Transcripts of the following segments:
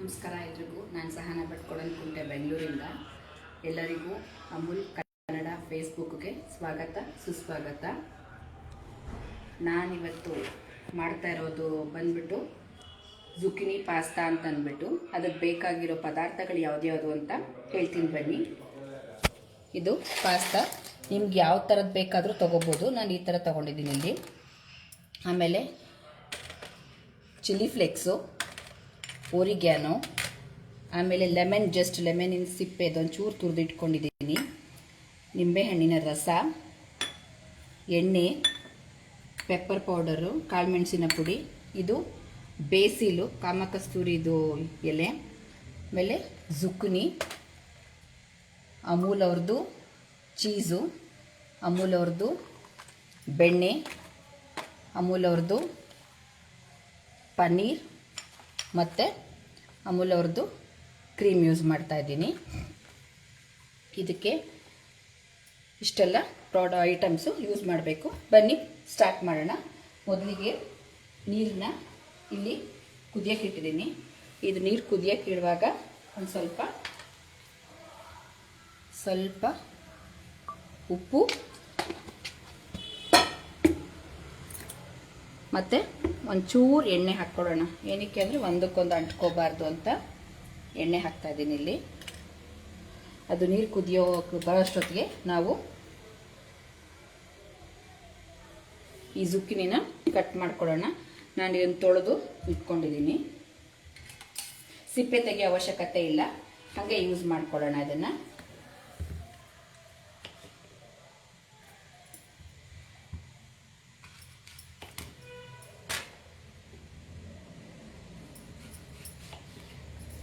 ನಮಸ್ಕಾರ ಎಲ್ರಿಗೂ. ನಾನು ಸಹನಾ ಭಟ್ಕೊಡನ್ಕುಂಟೆ ಬೆಂಗಳೂರಿಂದ. ಎಲ್ಲರಿಗೂ ಅಮೂಲ್ ಕನ್ನಡ ಫೇಸ್ಬುಕ್ಗೆ ಸ್ವಾಗತ ಸುಸ್ವಾಗತ. ನಾನಿವತ್ತು ಮಾಡ್ತಾ ಇರೋದು ಬಂದ್ಬಿಟ್ಟು ಜುಕಿನಿ ಪಾಸ್ತಾ ಅಂತ ಅಂದ್ಬಿಟ್ಟು ಅದಕ್ಕೆ ಬೇಕಾಗಿರೋ ಪದಾರ್ಥಗಳು ಯಾವ್ದ್ಯಾವುದು ಅಂತ ಹೇಳ್ತೀನಿ ಬನ್ನಿ. ಇದು ಪಾಸ್ತಾ ನಿಮ್ಗೆ ಯಾವ ಥರದ್ದು ಬೇಕಾದರೂ ತೊಗೋಬೋದು. ನಾನು ಈ ಥರ ತೊಗೊಂಡಿದ್ದೀನಿ ಇಲ್ಲಿ. ಆಮೇಲೆ ಚಿಲ್ಲಿ ಫ್ಲೇಕ್ಸು, ಓರಿಗ್ಯಾನೋ, ಆಮೇಲೆ ಲೆಮನಿನ ಸಿಪ್ಪೆ ಇದೊಂಚೂರು ತುರಿದಿಟ್ಕೊಂಡಿದ್ದೀನಿ, ನಿಂಬೆಹಣ್ಣಿನ ರಸ, ಎಣ್ಣೆ, ಪೆಪ್ಪರ್ ಪೌಡರು, ಕಾಳುಮೆಣಸಿನ ಪುಡಿ, ಇದು ಬೇಸಿಲು ಕಾಮಕಸ್ತೂರಿದು ಎಲೆ, ಆಮೇಲೆ ಜುಕ್ನಿ, ಅಮೂಲ್ ಅವ್ರದ್ದು ಚೀಸು, ಅಮೂಲ್ ಅವ್ರದ್ದು ಬೆಣ್ಣೆ, ಅಮೂಲ್ ಅವ್ರದ್ದು ಪನ್ನೀರ್ ಮತ್ತು ಅಮೂಲ್ ಅವ್ರದ್ದು ಕ್ರೀಮ್ ಯೂಸ್ ಮಾಡ್ತಾಯಿದ್ದೀನಿ. ಇದಕ್ಕೆ ಇಷ್ಟೆಲ್ಲ ಐಟಮ್ಸು ಯೂಸ್ ಮಾಡಬೇಕು. ಬನ್ನಿ ಸ್ಟಾರ್ಟ್ ಮಾಡೋಣ. ಮೊದಲಿಗೆ ನೀರನ್ನ ಇಲ್ಲಿ ಕುದಿಯೋಕೆ ಇಟ್ಟಿದ್ದೀನಿ. ಇದು ನೀರು ಕುದಿಯೋಕೆ ಇಡುವಾಗ ಒಂದು ಸ್ವಲ್ಪ ಉಪ್ಪು ಮತ್ತು ಒಂಚೂರು ಎಣ್ಣೆ ಹಾಕ್ಕೊಡೋಣ. ಏನಕ್ಕೆ ಅಂದರೆ ಒಂದಕ್ಕೊಂದು ಅಂಟ್ಕೋಬಾರ್ದು ಅಂತ ಎಣ್ಣೆ ಹಾಕ್ತಾಯಿದ್ದೀನಿ ಇಲ್ಲಿ. ಅದು ನೀರು ಬರೋಷ್ಟೊತ್ತಿಗೆ ನಾವು ಈ ಜುಕ್ಕಿನಿನ ಕಟ್ ಮಾಡ್ಕೊಳ್ಳೋಣ. ನಾನು ಇದನ್ನು ತೊಳೆದು ಇಟ್ಕೊಂಡಿದ್ದೀನಿ. ಸಿಪ್ಪೆ ತೆಗೆಯೋ ಅವಶ್ಯಕತೆ ಇಲ್ಲ, ಹಾಗೆ ಯೂಸ್ ಮಾಡ್ಕೊಳ್ಳೋಣ ಇದನ್ನು.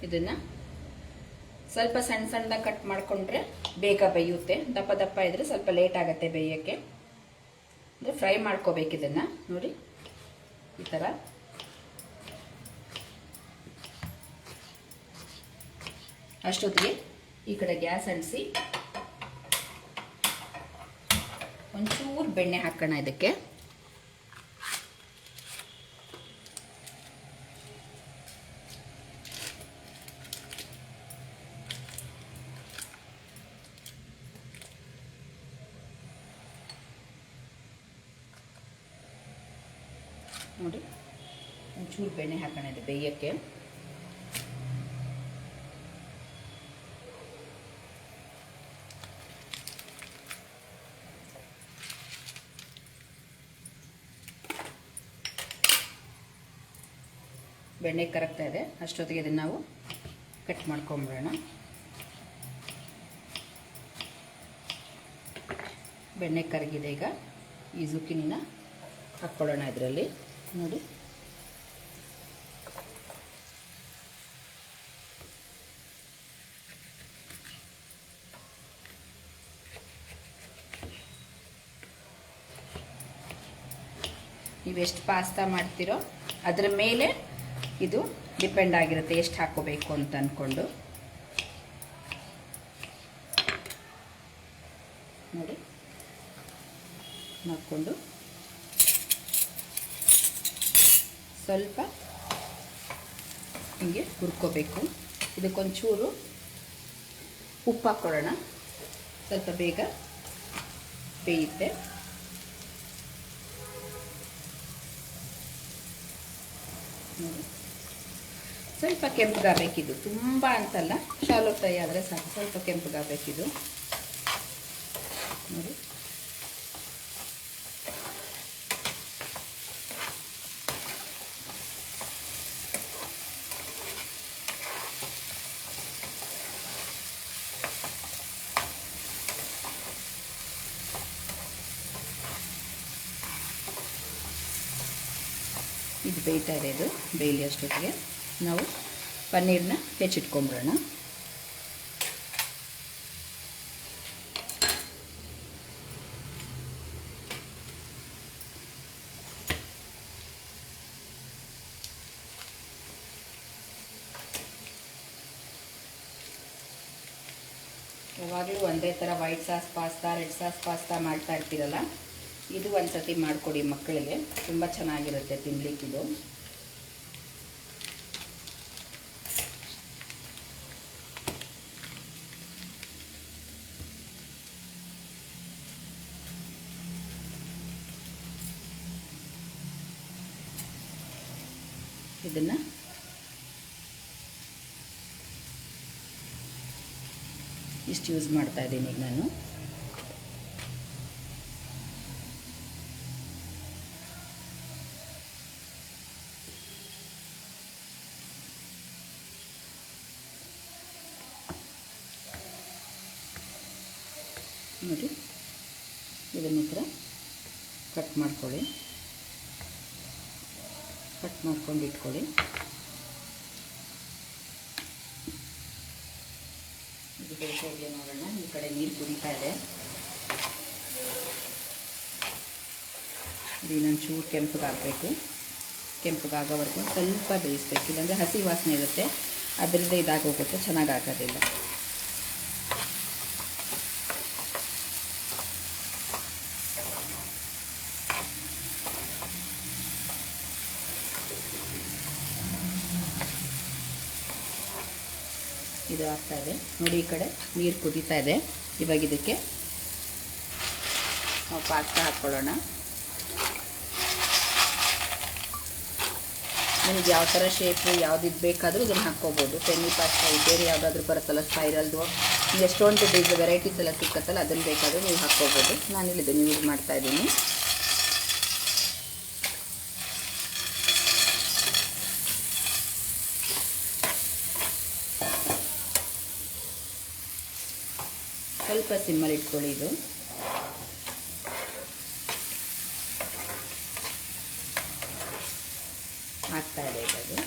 ಇದನ್ನು ಸ್ವಲ್ಪ ಸಣ್ಣದಾಗಿ ಕಟ್ ಮಾಡಿಕೊಂಡ್ರೆ ಬೇಗ ಬೇಯುತ್ತೆ. ದಪ್ಪ ಇದ್ರೆ ಸ್ವಲ್ಪ ಲೇಟ್ ಆಗುತ್ತೆ ಬೇಯೋಕ್ಕೆ. ಅಂದರೆ ಫ್ರೈ ಮಾಡ್ಕೋಬೇಕು ಇದನ್ನು. ನೋಡಿ ಈ ಥರ. ಅಷ್ಟೊತ್ತಿಗೆ ಈ ಕಡೆ ಗ್ಯಾಸ್ ಅಂಟಿಸಿ ಒಂಚೂರು ಬೆಣ್ಣೆ ಹಾಕೋಣ ಇದಕ್ಕೆ. ನೋಡಿ ಒಂಚೂರು ಬೆಣ್ಣೆ ಹಾಕೋಣ ಇದು ಬೇಯೋಕ್ಕೆ. ಬೆಣ್ಣೆ ಕರಗ್ತಾ ಇದೆ. ಅಷ್ಟೊತ್ತಿಗೆ ಇದನ್ನು ನಾವು ಕಟ್ ಮಾಡ್ಕೊಂಬಿಡೋಣ. ಬೆಣ್ಣೆ ಕರಗಿದೆ. ಈಗ ಈ ಜುಕ್ಕಿನಿನ ಹಾಕ್ಕೊಳ್ಳೋಣ ಇದರಲ್ಲಿ. ನೋಡಿ ನೀವೆಷ್ಟು ಪಾಸ್ತಾ ಮಾಡ್ತೀರೋ ಅದರ ಮೇಲೆ ಇದು ಡಿಪೆಂಡ್ ಆಗಿರುತ್ತೆ, ಎಷ್ಟು ಹಾಕೋಬೇಕು ಅಂತ ಅಂದ್ಕೊಂಡು. ನೋಡಿ ಹಾಕ್ಕೊಂಡು ಸ್ವಲ್ಪ ಹೀಗೆ ಹುರ್ಕೋಬೇಕು. ಇದಕ್ಕೊಂಚೂರು ಉಪ್ಪು ಹಾಕ್ಕೊಳ್ಳೋಣ, ಸ್ವಲ್ಪ ಬೇಗ ಬೇಯುತ್ತೆ. ನೋಡಿ ಸ್ವಲ್ಪ ಕೆಂಪಗಾಗಬೇಕಿದು, ತುಂಬ ಅಂತಲ್ಲ, ಶಾಲೋ ಫ್ರೈ ಆದರೆ ಸಾಕು. ಸ್ವಲ್ಪ ಕೆಂಪಗಾಗಬೇಕಿದು. ನೋಡಿ ಇದು ಬೇಯ್ತಾ ಇದೆ. ಇದು ಬೇಯಲಿ ಅಷ್ಟೊತ್ತಿಗೆ ನಾವು ಪನ್ನೀರನ್ನ ಹೆಚ್ಚಿಟ್ಕೊಂಬಿಡೋಣ. ಯಾವಾಗಲೂ ಒಂದೇ ಥರ white sauce pasta, red sauce pasta ಮಾಡ್ತಾ ಇರ್ತೀರಲ್ಲ, ಇದು ಒಂದು ಸತಿ ಮಾಡಿಕೊಡಿ ಮಕ್ಕಳಿಗೆ, ತುಂಬ ಚೆನ್ನಾಗಿರುತ್ತೆ ತಿನ್ನಲಿಕ್ಕಿದು. ಇದನ್ನು ಇಷ್ಟು ಯೂಸ್ ಮಾಡ್ತಾ ಇದ್ದೀನಿ ಈಗ ನಾನು. ನೋಡಿ ಇದನ್ನ ಈ ಥರ ಕಟ್ ಮಾಡ್ಕೊಳ್ಳಿ, ಕಟ್ ಮಾಡ್ಕೊಂಡು ಇಟ್ಕೊಳ್ಳಿ. ಇದು ಬೇಯಿಸೋ ಇದೆಯಾ ನೋಡೋಣ. ಈ ಕಡೆ ನೀರು ಕುದೀತಾ ಇದೆ. ಇದು ಇನ್ನೊಂದು ಚೂರು ಕೆಂಪಗಾಗಬೇಕು. ಕೆಂಪಗಾಗೋವರೆಗೂ ಸ್ವಲ್ಪ ಬೇಯಿಸ್ಬೇಕು, ಇಲ್ಲಾಂದರೆ ಹಸಿ ವಾಸನೆ ಇರುತ್ತೆ, ಅದರಿಂದ ಇದಾಗೋಗುತ್ತೆ, ಚೆನ್ನಾಗಿ ಆಗೋದಿಲ್ಲ. ಇದು ಆಗ್ತಾ ಇದೆ ನೋಡಿ. ಈ ಕಡೆ ನೀರು ಕುದೀತಾ ಇದೆ. ಇವಾಗ ಇದಕ್ಕೆ ನಾವು ಪಾಸ್ತಾ ಹಾಕ್ಕೊಳ್ಳೋಣ. ನಿಮಗೆ ಯಾವ ಥರ ಶೇಪು ಯಾವ್ದು ಬೇಕಾದರೂ ಇದನ್ನು ಹಾಕ್ಕೋಬೋದು. ಪೆನ್ನಿ ಪಾಸ್ತಾ ಬೇರೆ ಯಾವುದಾದ್ರೂ ಬರುತ್ತಲ್ಲ ಸ್ಪೈರಲ್ದು, ಎಷ್ಟೊಂದು ವೆರೈಟೀಸ್ ಎಲ್ಲ ಸಿಕ್ಕತ್ತಲ್ಲ, ಅದನ್ನು ಬೇಕಾದರೂ ನೀವು ಹಾಕ್ಕೋಬೋದು. ನಾನಿಲ್ಲಿ ಇದನ್ನು ಯೂಸ್ ಮಾಡ್ತಾಯಿದ್ದೀನಿ. ಸ್ವಲ್ಪ ಸಿಮ್ಮಲ್ಲಿ ಇಟ್ಕೊಳ್ಳಿ. ಇದು ಆಗ್ತಾ ಇದೆ. ಅದು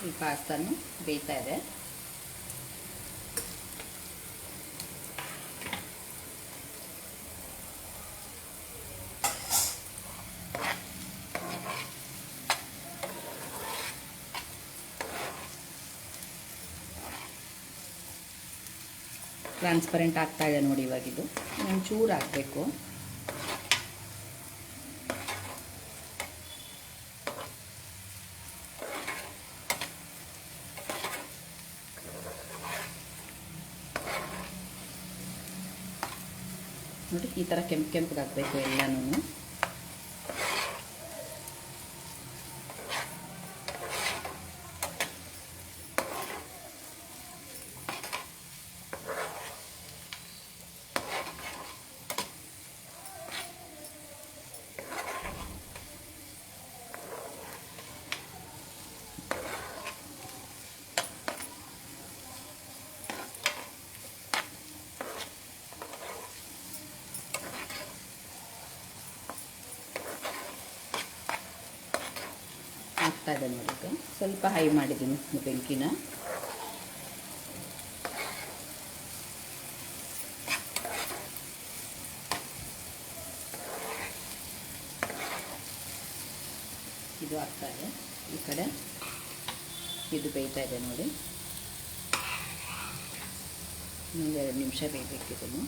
ಈ ಪಾಸ್ತಾನು ಬೇಯ್ತಾ ಇದೆ. ಟ್ರಾನ್ಸ್ಪರೆಂಟ್ ಆಗ್ತಾ ಇದೆ ನೋಡಿ. ಇವಾಗಿದು ಒಂಚೂರು ಹಾಕಬೇಕು. ನೋಡಿ ಈ ಥರ ಕೆಂಪಗಾಗಬೇಕು ಎಲ್ಲನೂ. ಆಗ್ತಾ ಇದೆ ನೋಡಿ. ಸ್ವಲ್ಪ ಹೈ ಮಾಡಿದ್ದೀನಿ ಬೆಂಕಿನ. ಇದು ಆಗ್ತಾ ಇದೆ. ಈ ಕಡೆ ಇದು ಬೇಯ್ತಾ ಇದೆ ನೋಡಿ. ಇನ್ನೊಂದು 2 ನಿಮಿಷ ಬೇಯಬೇಕಿದನ್ನು.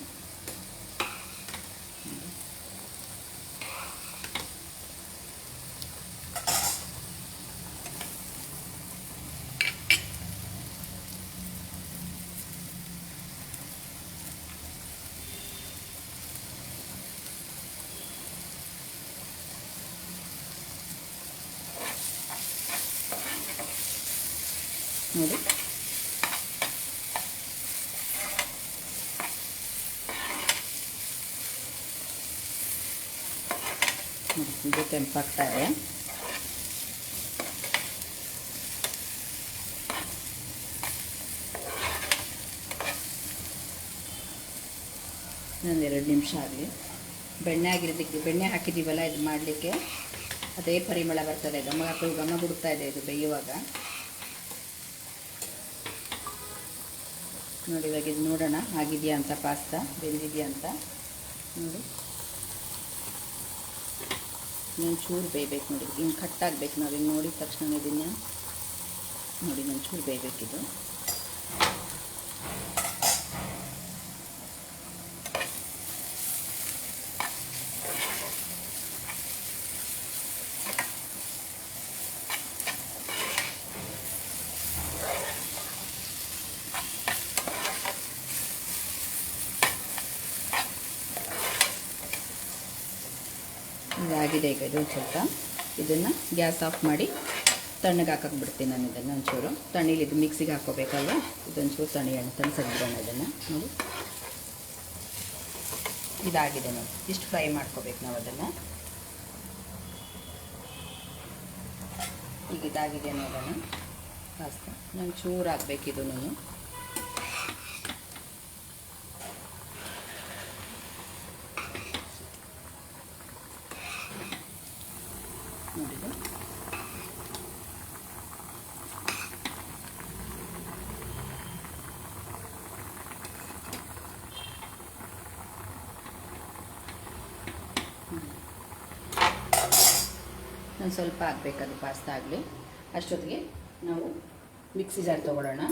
ನೋಡಿ ಇದು ಕೆಂಪಾಗ್ತಾ ಇದೆ. ಇನ್ನೊಂದು 2 ನಿಮಿಷ ಆಗಲಿ. ಬೆಣ್ಣೆ ಹಾಕಿದ್ದೀವಲ್ಲ, ಇದು ಮಾಡಲಿಕ್ಕೆ ಅದೇ ಪರಿಮಳ ಬರ್ತದೆ. ಘಮ ಬಿಡ್ತಾ ಇದೆ ಇದು ಬೇಯುವಾಗ. ನೋಡಿ ಇವಾಗ ಇದು ನೋಡೋಣ ಆಗಿದೆಯಾ ಅಂತ, ಪಾಸ್ತಾ ಬೆಂದಿದೆಯಾ ಅಂತ ನೋಡಿ. ಇನ್ನೊಂದು ಚೂರು ಬೇಯಬೇಕು ನೋಡಿ. ಹಿಂಗೆ ಕಟ್ಟಾಗಬೇಕು. ನಾವು ಹಿಂಗೆ ನೋಡಿದ ತಕ್ಷಣ ಇದನ್ನು ನೋಡಿ ಇನ್ನೊಂದು ಚೂರು ಬೇಯಬೇಕಿದು. ಇದಾಗಿದೆ. ಈಗ ಇದು ಸ್ವಲ್ಪ ಇದನ್ನು ಗ್ಯಾಸ್ ಆಫ್ ಮಾಡಿ ತಣ್ಣಗೆ ಹಾಕಕ್ಕೆ ಬಿಡ್ತೀನಿ ನಾನು. ಇದನ್ನು ಒಂಚೂರು ತಣ್ಣೀಲಿ ಇದು ಮಿಕ್ಸಿಗೆ ಹಾಕ್ಕೋಬೇಕಲ್ವ, ಇದೊಂಚೂರು ತಣಿಸೋಣ ಇದನ್ನು. ನೋಡಿ ಇದಾಗಿದೆ ನೋಡಿ, ಇಷ್ಟು ಫ್ರೈ ಮಾಡ್ಕೋಬೇಕು ನಾವು ಅದನ್ನು. ಈಗ ಇದಾಗಿದೆ ನೋಡೋಣ. ಪಾಸ್ತಾ ನಂಗೆ ಚೂರು ಹಾಕ್ಬೇಕಿದು. ನಾನು ನೋಡಿದೆ ನಾನು ಸ್ವಲ್ಪ ಹಾಕ್ಬೇಕದು ಪಾಸ್ತಾ ಆಗಲಿ. ಅಷ್ಟೊತ್ತಿಗೆ ನಾವು ಮಿಕ್ಸಿ ಜಾರ್ ತೊಗೊಳ್ಳೋಣ.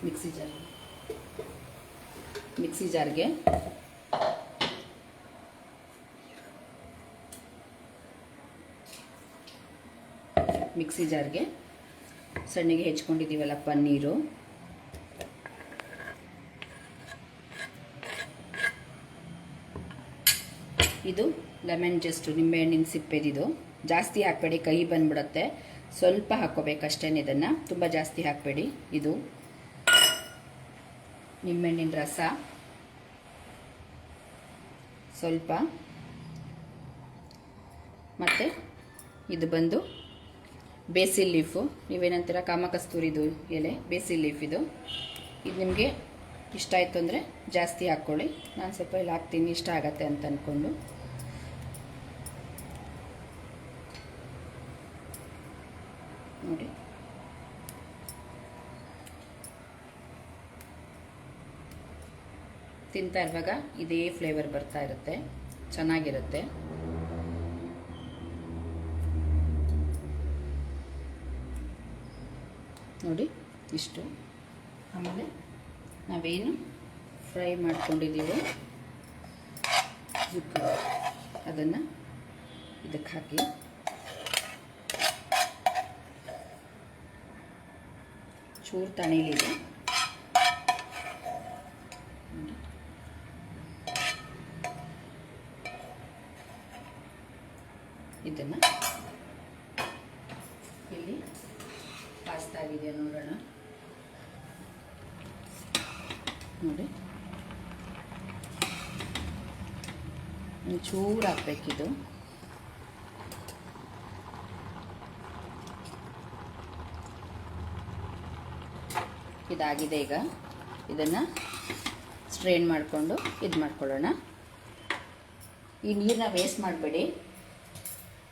ಮಿಕ್ಸಿ ಜಾರ್ಗೆ ಸಣ್ಣಗೆ ಹೆಚ್ಕೊಂಡಿದ್ದೀವಲ್ಲ ಪನ್ನೀರು, ಇದು ಲೆಮನ್ ಜಸ್ಟ್ ನಿಂಬೆಹಣ್ಣಿನ ಸಿಪ್ಪೆದಿದು. ಜಾಸ್ತಿ ಹಾಕಬೇಡಿ, ಕಹಿ ಬಂದ್ಬಿಡುತ್ತೆ. ಸ್ವಲ್ಪ ಹಾಕ್ಕೋಬೇಕಷ್ಟೇ ಇದನ್ನು, ತುಂಬ ಜಾಸ್ತಿ ಹಾಕಬೇಡಿ. ಇದು ನಿಂಬೆಹಣ್ಣಿನ ರಸ ಸ್ವಲ್ಪ, ಮತ್ತು ಇದು ಬಂದು ಬೇಸಿಲ್ ಲೀಫು, ನೀವೇನಂತೀರ ಕಾಮಕಸ್ತೂರಿದು ಎಲೆ, ಬೇಸಿಲ್ ಲೀಫ್ ಇದು ನಿಮಗೆ ಇಷ್ಟ ಆಯಿತು ಅಂದರೆ ಜಾಸ್ತಿ ಹಾಕ್ಕೊಳ್ಳಿ. ನಾನು ಸ್ವಲ್ಪ ಇಲ್ಲಿ ಹಾಕ್ತೀನಿ, ಇಷ್ಟ ಆಗತ್ತೆ ಅಂತ ಅಂದ್ಕೊಂಡು. ನೋಡಿ ತಿಂತಾ ಇರುವಾಗ ಇದೇ ಫ್ಲೇವರ್ ಬರ್ತಾ ಇರುತ್ತೆ, ಚೆನ್ನಾಗಿರುತ್ತೆ. ನೋಡಿ ಇಷ್ಟು. ಆಮೇಲೆ ನಾವೇನು ಫ್ರೈ ಮಾಡ್ಕೊಂಡಿದ್ದೀವೋ ಅದನ್ನು ಇದಕ್ಕೆ ಹಾಕಿ ಚೂರು ತಣಿಲಿದೆ. ಇದನ್ನು ಇಲ್ಲಿ ಪಾಸ್ತಾ ಆಗಿದೆ ನೋಡೋಣ. ನೋಡಿ ಚೂರು ಹಾಕ್ಬೇಕಿದು. ಇದಾಗಿದೆ. ಈಗ ಇದನ್ನು ಸ್ಟ್ರೈನ್ ಮಾಡಿಕೊಂಡು ಇದು ಮಾಡ್ಕೊಳ್ಳೋಣ. ಈ ನೀರನ್ನ ವೇಸ್ಟ್ ಮಾಡಬೇಡಿ,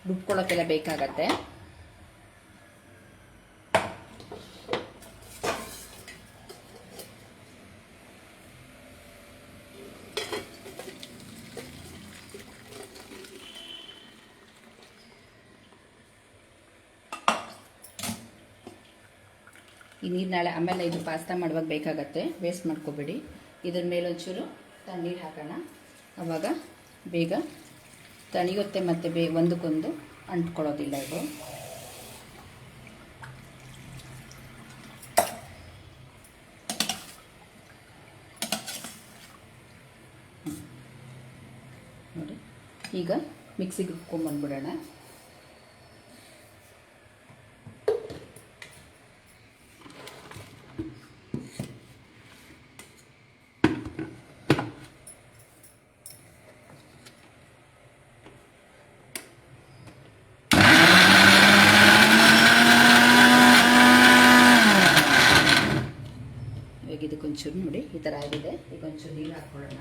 ರುಬ್ಕೊಳ್ಳೋಕ್ಕೆಲ್ಲ ಬೇಕಾಗತ್ತೆ. ಈ ನೀರಿನಾಳೆ ಆಮೇಲೆ ಇದು ಪಾಸ್ತಾ ಮಾಡುವಾಗ ಬೇಕಾಗತ್ತೆ, ವೇಸ್ಟ್ ಮಾಡ್ಕೋಬೇಡಿ. ಇದ್ರ ಮೇಲೊಂಚೂರು ತಣ್ಣೀರು ಹಾಕೋಣ, ಆವಾಗ ಬೇಗ ತಣಿಯುತ್ತೆ ಮತ್ತು ಒಂದಕ್ಕೊಂದು ಅಂಟ್ಕೊಳ್ಳೋದಿಲ್ಲ ಇದು. ನೋಡಿ ಈಗ ಮಿಕ್ಸಿಗೆ ರುಬ್ಕೊಂಡ್ಬಂದ್ಬಿಡೋಣ. ಇದಕ್ಕೊಂಚೂರು ನೋಡಿ ಈ ಥರ ಆಗಿದೆ. ಈಗ ಒಂಚೂರು ನೀರು ಹಾಕ್ಕೊಳ್ಳೋಣ.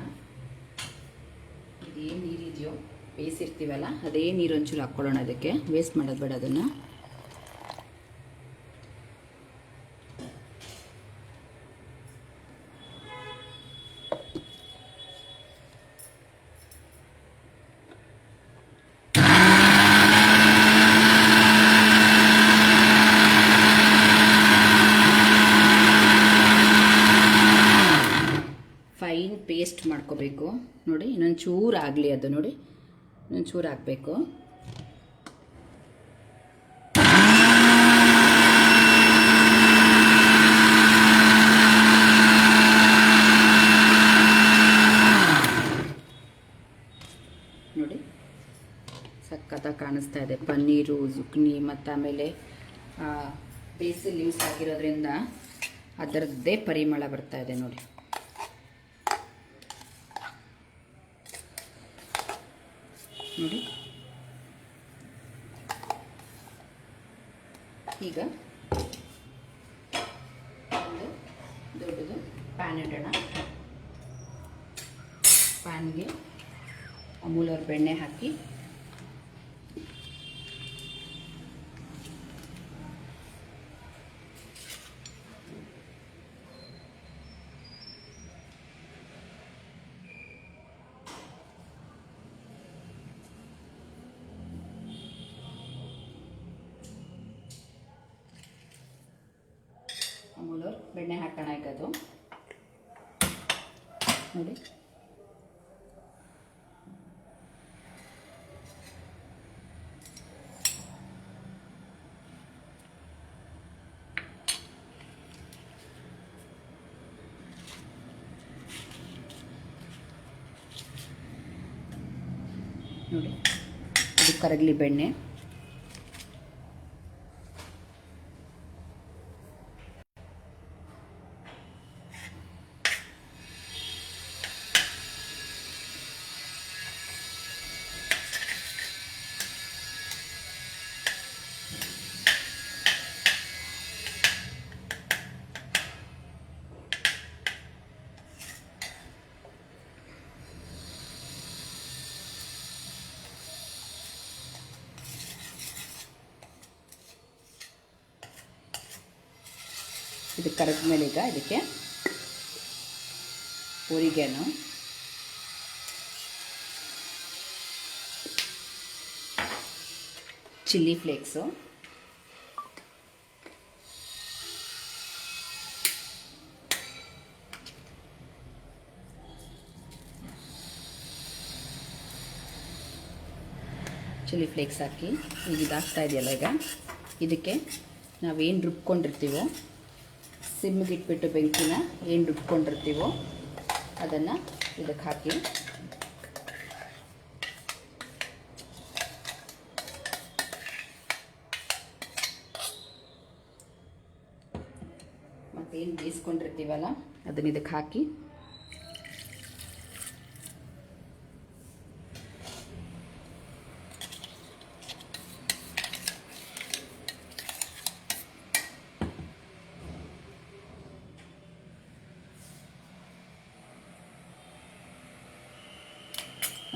ಇದೇನು ನೀರಿದೆಯೋ ಬೇಯಿಸಿರ್ತೀವಲ್ಲ ಅದೇ ನೀರು ಒಂಚೂರು ಹಾಕ್ಕೊಳ್ಳೋಣ. ಅದಕ್ಕೆ ವೇಸ್ಟ್ ಮಾಡೋದು ಬೇಡ ಅದನ್ನು. ಫೈನ್ ಪೇಸ್ಟ್ ಮಾಡ್ಕೋಬೇಕು. ನೋಡಿ ಇನ್ನೊಂದು ಚೂರು ಆಗಲಿ ಅದು. ನೋಡಿ ಇನ್ನೊಂದು ಚೂರು ಹಾಕಬೇಕು. ನೋಡಿ ಕಾಣಿಸ್ತಾ ಇದೆ. ಪನ್ನೀರು, ಜುಕ್ನಿ ಮತ್ತು ಆಮೇಲೆ ಬೇಸಿಲ್ ಯೂಸ್ ಆಗಿರೋದ್ರಿಂದ ಅದರದ್ದೇ ಪರಿಮಳ ಬರ್ತಾ ಇದೆ ನೋಡಿ. ನೋಡಿ, ಈಗ ಒಂದು ದೊಡ್ಡದು ಪ್ಯಾನ್ ಇಡೋಣ. ಪ್ಯಾನ್ಗೆ ಅಮೂಲ್ ಅವ್ರ ಬೆಣ್ಣೆ ಹಾಕಿ ಅಮೂಲ್ ಬೆಣ್ಣೆ ಹಾಕೋಣ. ಈಗ ಅದು ನೋಡಿ, ನೋಡಿ ಇದು ಕರಗಲಿ ಬೆಣ್ಣೆ. ಇದು ಕರಗ ಮೇಲೆ ಈಗ ಇದಕ್ಕೆ ಒರಿಗ್ಯಾನೋ, ಚಿಲ್ಲಿ ಫ್ಲೇಕ್ಸು, ಚಿಲ್ಲಿ ಫ್ಲೇಕ್ಸ್ ಹಾಕಿ ಈಗ ಇದಾಗ್ತಾ ಇದೆಯಲ್ಲ, ಈಗ ಇದಕ್ಕೆ ನಾವೇನು ರುಬ್ಕೊಂಡಿರ್ತೀವೋ, ಸಿಮ್ಮಿಗೆ ಇಟ್ಬಿಟ್ಟು ಬೆಂಕಿನ ಏನು ರುಬ್ಕೊಂಡಿರ್ತೀವೋ ಅದನ್ನು ಇದಕ್ಕೆ ಹಾಕಿ ಮತ್ತೇನು ಬೇಯಿಸ್ಕೊಂಡಿರ್ತೀವಲ್ಲ ಅದನ್ನು ಇದಕ್ಕೆ ಹಾಕಿ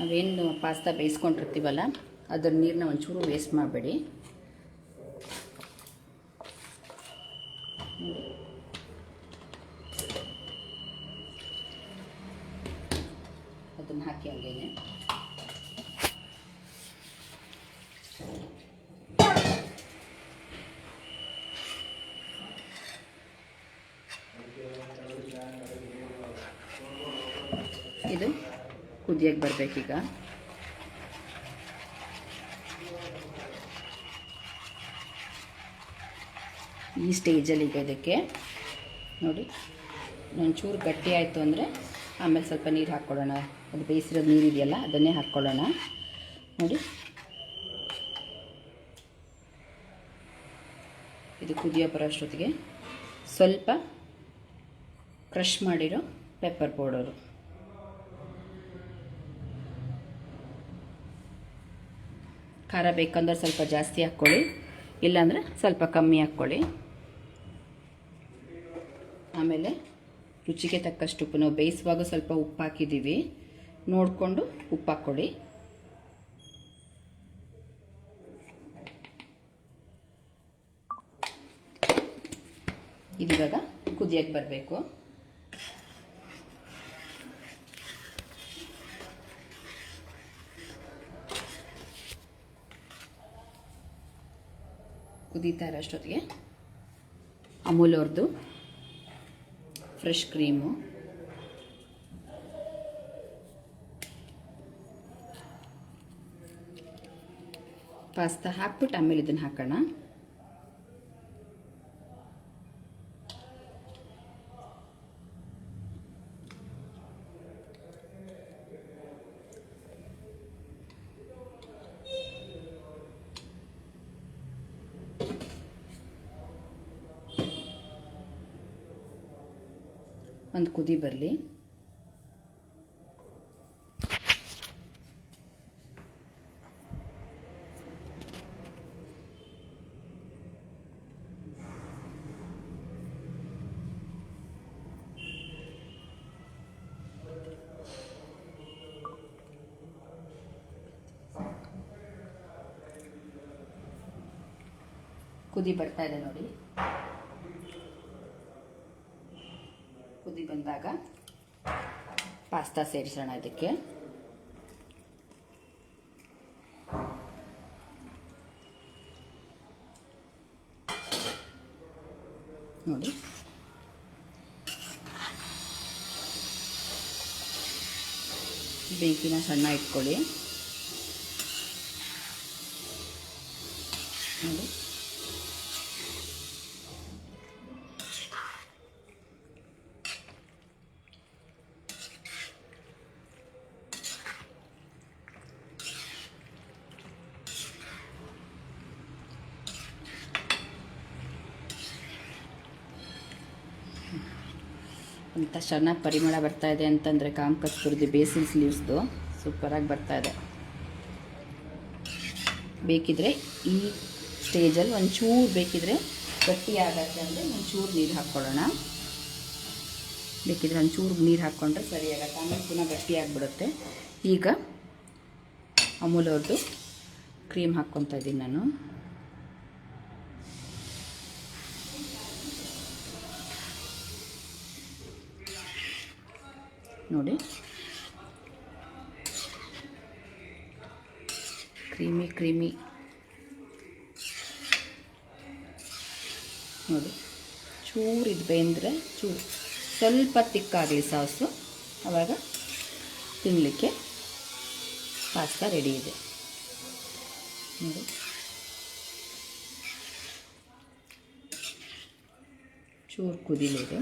ನಾವೇನು ಪಾಸ್ತಾ ಬೇಯಿಸ್ಕೊಂಡಿರ್ತೀವಲ್ಲ ಅದರ ನೀರನ್ನ ಒಂಚೂರು ವೇಸ್ಟ್ ಮಾಡಬೇಡಿ. ಅದನ್ನು ಹಾಕಿ ಹಂಗೇನೆ ಇದು ಕುದಿಯಕ್ಕೆ ಬರಬೇಕೀಗ. ಈ ಸ್ಟೇಜಲ್ಲಿ ಈಗ ಇದಕ್ಕೆ ನೋಡಿ ಒಂಚೂರು ಗಟ್ಟಿ ಆಯಿತು ಅಂದರೆ ಆಮೇಲೆ ಸ್ವಲ್ಪ ನೀರು ಹಾಕ್ಕೊಳ್ಳೋಣ. ಅದು ಬೇಯಿಸಿರೋದು ನೀರಿದೆಯಲ್ಲ ಅದನ್ನೇ ಹಾಕ್ಕೊಳ್ಳೋಣ. ನೋಡಿ, ಇದು ಕುದಿಯೋ ಬರೋಷ್ಟೊತ್ತಿಗೆ ಸ್ವಲ್ಪ ಕ್ರಷ್ ಮಾಡಿರೋ ಪೆಪ್ಪರ್ ಪೌಡರು, ಖಾರ ಬೇಕಂದ್ರೆ ಸ್ವಲ್ಪ ಜಾಸ್ತಿ ಹಾಕ್ಕೊಳ್ಳಿ, ಇಲ್ಲಾಂದರೆ ಸ್ವಲ್ಪ ಕಮ್ಮಿ ಹಾಕ್ಕೊಳ್ಳಿ. ಆಮೇಲೆ ರುಚಿಗೆ ತಕ್ಕಷ್ಟು ಉಪ್ಪು, ನಾವು ಬೇಯಿಸುವಾಗ ಸ್ವಲ್ಪ ಉಪ್ಪು ಹಾಕಿದ್ದೀವಿ, ನೋಡಿಕೊಂಡು ಉಪ್ಪು ಹಾಕ್ಕೊಳ್ಳಿ. ಇದಿವಾಗ ಕುದಿಯಕ್ಕೆ ಬರಬೇಕು. ಕುದೀತಾ ಇರೋಷ್ಟೊತ್ತಿಗೆ ಅಮೂಲ್ ಅವ್ರದ್ದು ಫ್ರೆಶ್ ಕ್ರೀಮು, ಪಾಸ್ತಾ ಹಾಕ್ಬಿಟ್ಟು ಆಮೇಲೆ ಇದನ್ನು ಹಾಕೋಣ. ಒಂದು ಕುದಿ ಬರಲಿ. ಕುದಿ ಬರ್ತಾ ಇದೆ ನೋಡಿ. ಕುದಿ ಬಂದಾಗ ಪಾಸ್ತಾ ಸೇರಿಸೋಣ ಇದಕ್ಕೆ. ನೋಡಿ, ಬೆಂಕಿನ ಸಣ್ಣ ಇಟ್ಕೊಳ್ಳಿ. ನೋಡಿ, ಅಂತ ಚೆನ್ನಾಗಿ ಪರಿಮಳ ಬರ್ತಾ ಇದೆ ಅಂತಂದರೆ ಕಾಮ್ ಕಸ್ತೂರ್ದು ಬೇಸಿಲ್ಸ್ ಲೀವ್ಸ್ದು ಸೂಪರಾಗಿ ಬರ್ತಾ ಇದೆ. ಬೇಕಿದ್ರೆ ಈ ಸ್ಟೇಜಲ್ಲಿ ಒಂಚೂರು ಬೇಕಿದ್ರೆ ಗಟ್ಟಿ ಆಗತ್ತೆ ಅಂದರೆ ಒಂಚೂರು ನೀರು ಹಾಕ್ಕೊಳ್ಳೋಣ. ಬೇಕಿದ್ರೆ ಒಂಚೂರು ನೀರು ಹಾಕ್ಕೊಂಡ್ರೆ ಸರಿ ಆಗತ್ತೆ, ಆಮೇಲೆ ಪುನಃ ಗಟ್ಟಿ ಆಗಿಬಿಡುತ್ತೆ. ಈಗ ಅಮೂಲ್ ಅವ್ರದ್ದು ಕ್ರೀಮ್ ಹಾಕ್ಕೊತಾ ಇದ್ದೀನಿ ನಾನು. ನೋಡಿ, ಕ್ರೀಮಿ ನೋಡಿ. ಚೂರು ಇದು ಬೇಂದರೆ ಚೂರು ಸ್ವಲ್ಪ ತಿಕ್ಕಾಗಲಿ ಸಾಸು, ಆವಾಗ ತಿನ್ನಲಿಕ್ಕೆ ಪಾಸ್ತಾ ರೆಡಿ ಇದೆ ನೋಡಿ. ಚೂರು ಕುದಿಲಿದೆ.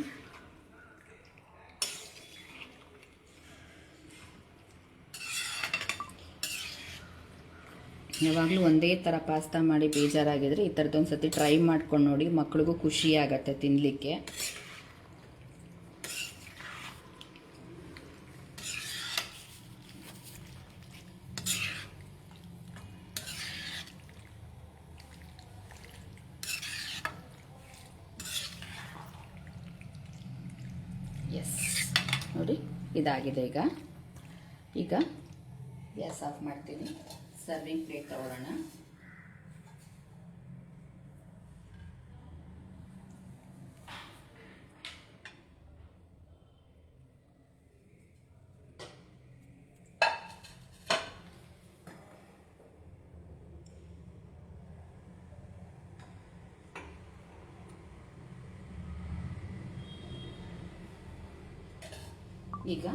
ಯಾವಾಗಲೂ ಒಂದೇ ಥರ ಪಾಸ್ತಾ ಮಾಡಿ ಬೇಜಾರಾಗಿದ್ದರೆ ಈ ಥರದ್ದೊಂದು ಸತಿ ಟ್ರೈ ಮಾಡ್ಕೊಂಡು ನೋಡಿ, ಮಕ್ಳಿಗೂ ಖುಷಿ ಆಗತ್ತೆ ತಿನ್ನಲಿಕ್ಕೆ. ಎಸ್ ನೋಡಿ, ಇದಾಗಿದೆ. ಈಗ ಗ್ಯಾಸ್ ಆಫ್ ಮಾಡ್ತೀನಿ. ಸರ್ವಿಂಗ್ ಪ್ಲೇಟ್ ತಗೊಳ್ಳೋಣ. ಈಗ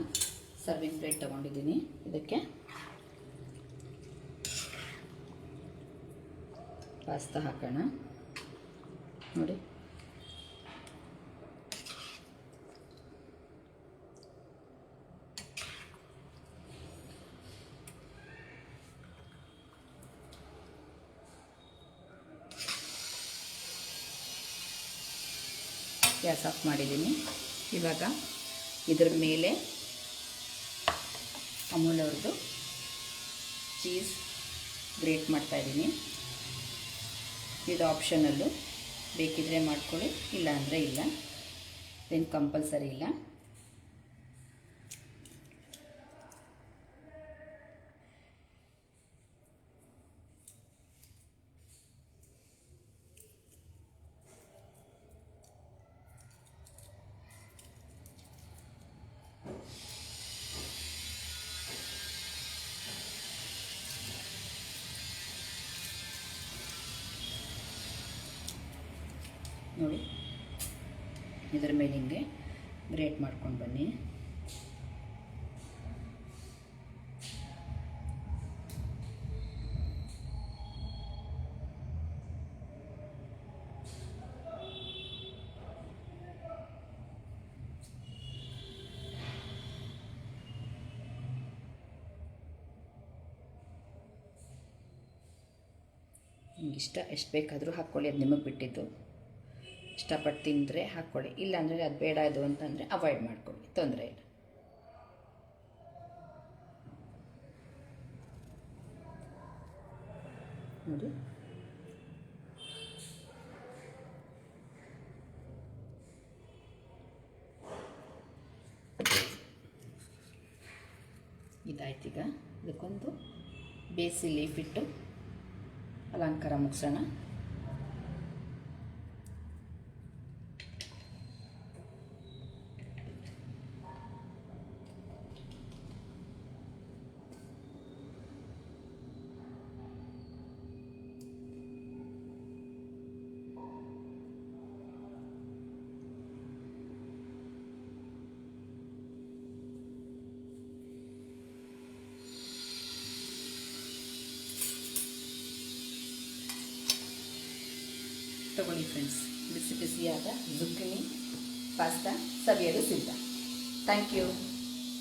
ಸರ್ವಿಂಗ್ ಪ್ಲೇಟ್ ತಗೊಂಡಿದ್ದೀನಿ. ಇದಕ್ಕೆ ಪಾಸ್ತಾ ಹಾಕೋಣ ನೋಡಿ. ಗ್ಯಾಸ್ ಆಫ್ ಮಾಡಿದ್ದೀನಿ. ಇವಾಗ ಇದರ ಮೇಲೆ ಅಮೂಲ್ ಅವ್ರದ್ದು ಚೀಸ್ ಗ್ರೇಟ್ ಮಾಡ್ತಾಯಿದ್ದೀನಿ. ಇದು ಆಪ್ಷನಲ್ಲು, ಬೇಕಿದ್ರೆ ಮಾಡ್ಕೊಳ್ಳಿ, ಇಲ್ಲ ಅಂದರೆ ಇಲ್ಲ, ಏನು ಕಂಪಲ್ಸರಿ ಇಲ್ಲ. ನೋಡಿ, ಇದರ ಮೇಲೆ ಹಿಂಗೆ ಗ್ರೇಟ್ ಮಾಡ್ಕೊಂಡು ಬನ್ನಿ. ನಿಮಗಿಷ್ಟ ಎಷ್ಟು ಬೇಕಾದರೂ ಹಾಕ್ಕೊಳ್ಳಿ, ಅದು ನಿಮಗೆ ಬಿಟ್ಟಿದ್ದು. ಇಷ್ಟಪಟ್ಟು ತಿಂದರೆ ಹಾಕ್ಕೊಳ್ಳಿ, ಇಲ್ಲಾಂದರೆ ಅದು ಬೇಡ ಇದು ಅಂತಂದರೆ ಅವಾಯ್ಡ್ ಮಾಡ್ಕೊಳ್ಳಿ, ತೊಂದರೆ ಇಲ್ಲ. ನೋಡಿ ಇದಾಯ್ತು. ಈಗ ಇದಕ್ಕೊಂದು ಬೇಸಿ ಲೀಫ್ ಇಟ್ಟು ಅಲಂಕಾರ ಮುಗಿಸೋಣ. ತಗೊಳ್ಳಿ ಫ್ರೆಂಡ್ಸ್, ಬಿಸಿ ಬಿಸಿಯಾದ ಜುಕ್ಕಿನಿ ಪಾಸ್ತಾ ಸವಿಯಲು ಸಿದ್ಧ. Thank you.